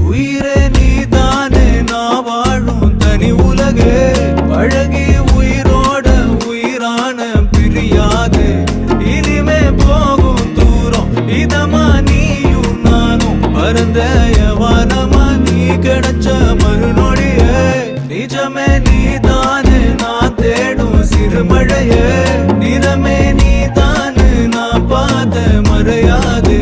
உயிரே நீதானே நான் வாழும் தனி உலகே பழகி உயிரோட உயிரான பிரியாது இனிமே போகும் தூரம் இதமா நீயும் நானும் பரந்த யவானமா நீ கிடைச்ச மறுநொடியே நிஜமே நீதானே நான் தேடும் சிறுமழையே நிறமே நீதானே நான் பார்த்த மறையாது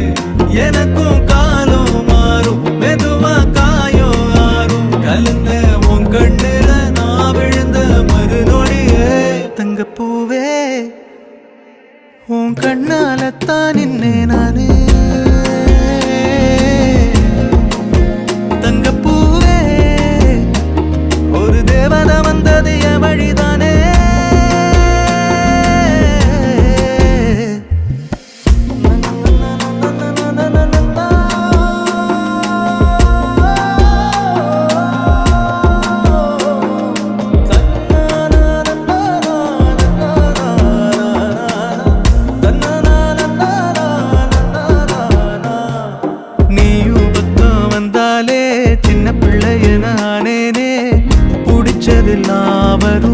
எனக்கும் காலம் மாறும் மெதுவா காயம் ஆறும் கலந்த உன் கண்ணுல நான் விழுந்த மறுநொடியே தங்கப்பூவே உன் கண்ணாலத்தான் நின்னே நானே தங்கப்பூவே ஒரு தேவதை வந்தது என் வழிதானே சின்ன பிள்ளைய நானேனே பிடிச்சதெல்லாம் வரும்